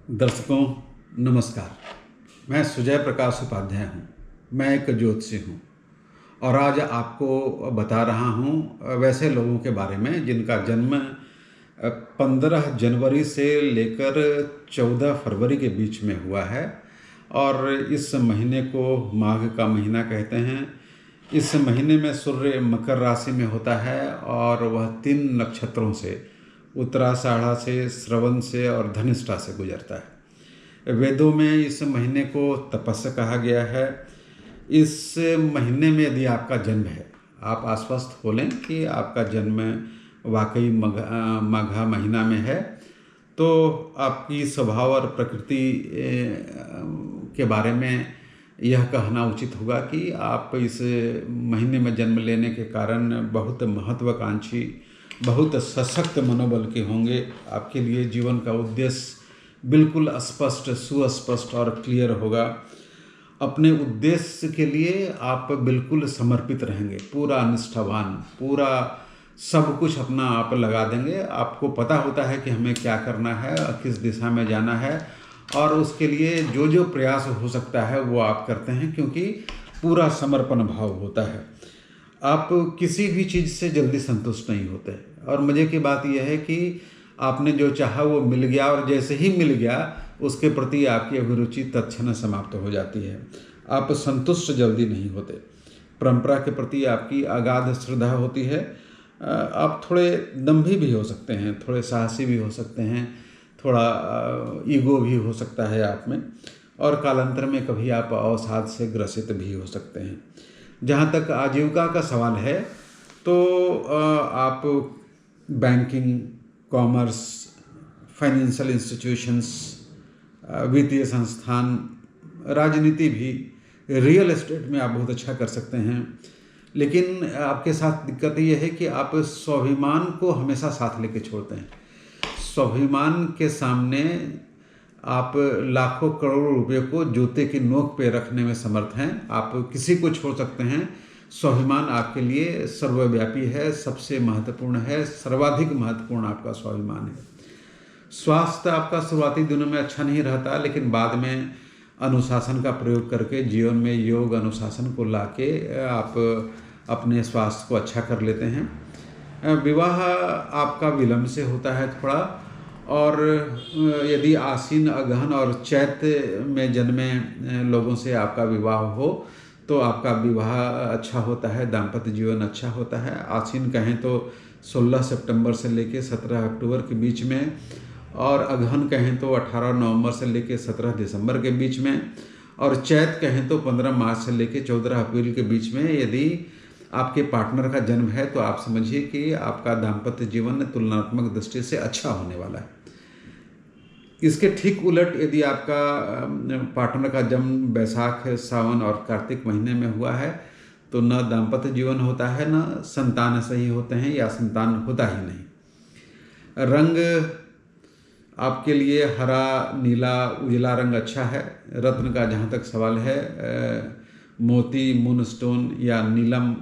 दर्शकों नमस्कार। मैं सुजय प्रकाश उपाध्याय हूँ। मैं एक ज्योतिषी हूँ और आज आपको बता रहा हूँ वैसे लोगों के बारे में जिनका जन्म 15 जनवरी से लेकर 14 फरवरी के बीच में हुआ है और इस महीने को माघ का महीना कहते हैं। इस महीने में सूर्य मकर राशि में होता है और वह 3 नक्षत्रों से उत्तराषाढ़ा से, श्रवण से और धनिष्ठा से गुजरता है। वेदों में इस महीने को तपस्या कहा गया है। इस महीने में यदि आपका जन्म है, आप आश्वस्त हो लें कि आपका जन्म वाकई माघा महीना में है, तो आपकी स्वभाव और प्रकृति के बारे में यह कहना उचित होगा कि आप इस महीने में जन्म लेने के कारण बहुत महत्वाकांक्षी, बहुत सशक्त मनोबल के होंगे। आपके लिए जीवन का उद्देश्य बिल्कुल स्पष्ट, सुस्पष्ट और क्लियर होगा। अपने उद्देश्य के लिए आप बिल्कुल समर्पित रहेंगे, पूरा निष्ठावान, पूरा सब कुछ अपना आप लगा देंगे। आपको पता होता है कि हमें क्या करना है, किस दिशा में जाना है और उसके लिए जो जो प्रयास हो सकता है वो आप करते हैं, क्योंकि पूरा समर्पण भाव होता है। आप किसी भी चीज़ से जल्दी संतुष्ट नहीं होते और मज़े की बात यह है कि आपने जो चाहा वो मिल गया और जैसे ही मिल गया उसके प्रति आपकी अभिरुचि तत्क्षण समाप्त हो जाती है। आप संतुष्ट जल्दी नहीं होते। परंपरा के प्रति आपकी अगाध श्रद्धा होती है। आप थोड़े दम्भी भी हो सकते हैं, थोड़े साहसी भी हो सकते हैं, थोड़ा ईगो भी हो सकता है आप में और कालांतर में कभी आप अवसाद से ग्रसित भी हो सकते हैं। जहाँ तक आजीविका का सवाल है तो आप बैंकिंग, कॉमर्स, फाइनेंशियल इंस्टीट्यूशंस, वित्तीय संस्थान, राजनीति भी, रियल एस्टेट में आप बहुत अच्छा कर सकते हैं। लेकिन आपके साथ दिक्कत ये है कि आप स्वाभिमान को हमेशा साथ लेके छोड़ते हैं। स्वाभिमान के सामने आप लाखों करोड़ों रुपए को जूते की नोक पे रखने में समर्थ हैं। आप किसी को छोड़ सकते हैं। स्वाभिमान आपके लिए सर्वव्यापी है, सबसे महत्वपूर्ण है, सर्वाधिक महत्वपूर्ण आपका स्वाभिमान है। स्वास्थ्य आपका शुरुआती दिनों में अच्छा नहीं रहता, लेकिन बाद में अनुशासन का प्रयोग करके जीवन में योग अनुशासन को लाके आप अपने स्वास्थ्य को अच्छा कर लेते हैं। विवाह आपका विलंब से होता है थोड़ा, और यदि आश्विन, अगहन और चैत में जन्मे लोगों से आपका विवाह हो तो आपका विवाह अच्छा होता है, दाम्पत्य जीवन अच्छा होता है। आश्विन कहें तो 16 सितंबर से लेकर 17 अक्टूबर के बीच में, और अगहन कहें तो 18 नवंबर से लेकर 17 दिसंबर के बीच में, और चैत कहें तो 15 मार्च से लेकर 14 अप्रैल के बीच में यदि आपके पार्टनर का जन्म है तो आप समझिए कि आपका दाम्पत्य जीवन तुलनात्मक दृष्टि से अच्छा होने वाला है। इसके ठीक उलट यदि आपका पार्टनर का जन्म बैसाख, सावन और कार्तिक महीने में हुआ है तो न दाम्पत्य जीवन होता है, न संतान सही होते हैं या संतान होता ही नहीं। रंग आपके लिए हरा, नीला, उजला रंग अच्छा है। रत्न का जहाँ तक सवाल है, मोती, मून स्टोन या नीलम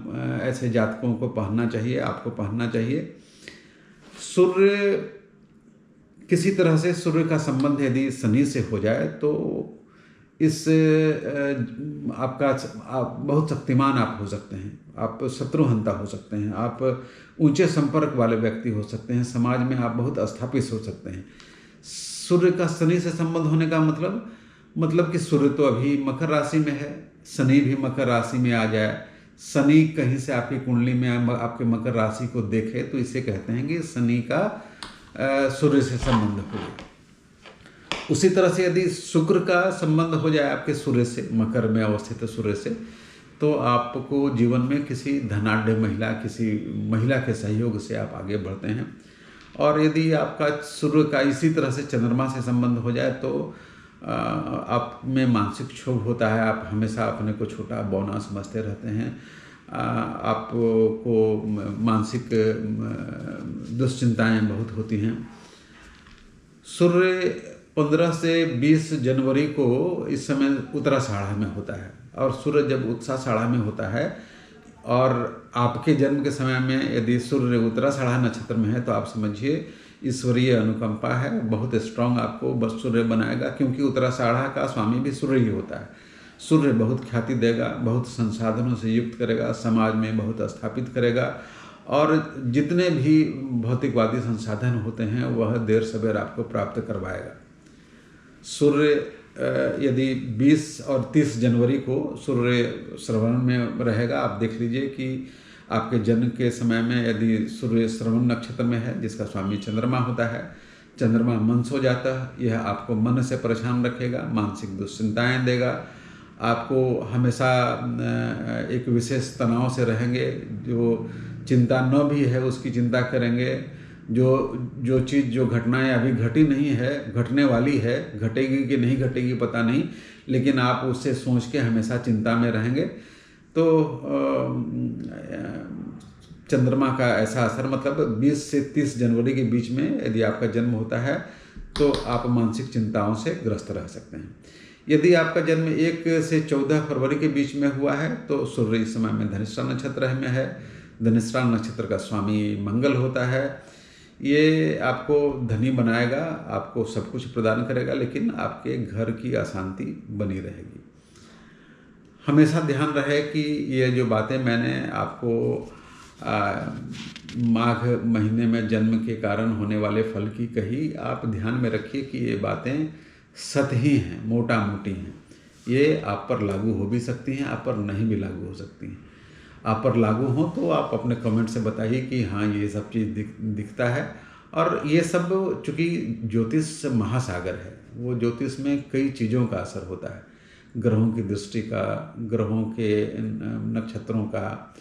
ऐसे जातकों को पहनना चाहिए, आपको पहनना चाहिए। सूर्य, किसी तरह से सूर्य का संबंध यदि शनि से हो जाए तो इस आप बहुत शक्तिमान आप हो सकते हैं, आप शत्रुहंता हो सकते हैं, आप ऊंचे संपर्क वाले व्यक्ति हो सकते हैं, समाज में आप बहुत स्थापित हो सकते हैं। सूर्य का शनि से संबंध होने का मतलब कि सूर्य तो अभी मकर राशि में है, शनि भी मकर राशि में आ जाए, शनि कहीं से आपकी कुंडली में आपके मकर राशि को देखे तो इसे कहते हैं कि शनि का सूर्य से संबंध हो गया। उसी तरह से यदि शुक्र का संबंध हो जाए आपके सूर्य से, मकर में अवस्थित सूर्य से, तो आपको जीवन में किसी धनाढ्य महिला, किसी महिला के सहयोग से आप आगे बढ़ते हैं। और यदि आपका सूर्य का इसी तरह से चंद्रमा से संबंध हो जाए तो आप में मानसिक क्षोभ होता है, आप हमेशा अपने को छोटा बौना समझते रहते हैं, आपको मानसिक दुश्चिंताएं बहुत होती हैं। सूर्य 15 से 20 जनवरी को इस समय उत्तराषाढ़ा में होता है, और सूर्य जब उत्तराषाढ़ा में होता है और आपके जन्म के समय में यदि सूर्य उत्तराषाढ़ा नक्षत्र में है तो आप समझिए ईश्वरीय अनुकंपा है, बहुत स्ट्रांग आपको बस सूर्य बनाएगा, क्योंकि उत्तराषाढ़ा का स्वामी भी सूर्य ही होता है। सूर्य बहुत ख्याति देगा, बहुत संसाधनों से युक्त करेगा, समाज में बहुत स्थापित करेगा, और जितने भी भौतिकवादी संसाधन होते हैं वह देर सवेर आपको प्राप्त करवाएगा। सूर्य यदि 20 और 30 जनवरी को सूर्य श्रवण में रहेगा, आप देख लीजिए कि आपके जन्म के समय में यदि सूर्य श्रवण नक्षत्र में है, जिसका स्वामी चंद्रमा होता है, चंद्रमा मन सो जाता है, यह आपको मन से परेशान रखेगा, मानसिक दुश्चिंताएं देगा, आपको हमेशा एक विशेष तनाव से रहेंगे, जो चिंता न भी है उसकी चिंता करेंगे, जो चीज़ जो घटनाएं अभी घटी नहीं है, घटने वाली है, घटेगी कि नहीं घटेगी पता नहीं, लेकिन आप उससे सोच के हमेशा चिंता में रहेंगे। तो चंद्रमा का ऐसा असर, मतलब 20 से 30 जनवरी के बीच में यदि आपका जन्म होता है तो आप मानसिक चिंताओं से ग्रस्त रह सकते हैं। यदि आपका जन्म 1 से 14 फरवरी के बीच में हुआ है तो सूर्य इस समय में धनिष्ठा नक्षत्र में है। धनिष्ठा नक्षत्र का स्वामी मंगल होता है। ये आपको धनी बनाएगा, आपको सब कुछ प्रदान करेगा, लेकिन आपके घर की अशांति बनी रहेगी। हमेशा ध्यान रहे कि ये जो बातें मैंने आपको माघ महीने में जन्म के कारण होने वाले फल की कही, आप ध्यान में रखिए कि ये बातें सत्य ही हैं, मोटा मोटी हैं। ये आप पर लागू हो भी सकती हैं, आप पर नहीं भी लागू हो सकती हैं। आप पर लागू हो तो आप अपने कमेंट से बताइए कि हाँ ये सब चीज़ दिखता है। और ये सब चूँकि ज्योतिष महासागर है, वो ज्योतिष में कई चीज़ों का असर होता है, ग्रहों की दृष्टि का, ग्रहों के नक्षत्रों का,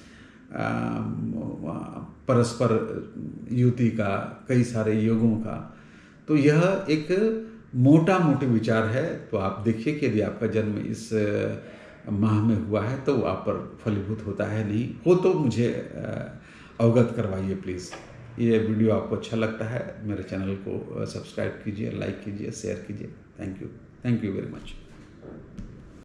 परस्पर युति का, कई सारे योगों का। तो यह एक मोटा मोटी विचार है। तो आप देखिए कि यदि आपका जन्म इस माह में हुआ है तो आप पर फलीभूत होता है, नहीं हो तो मुझे अवगत करवाइए प्लीज़। ये वीडियो आपको अच्छा लगता है मेरे चैनल को सब्सक्राइब कीजिए, लाइक कीजिए, शेयर कीजिए। Thank you very much.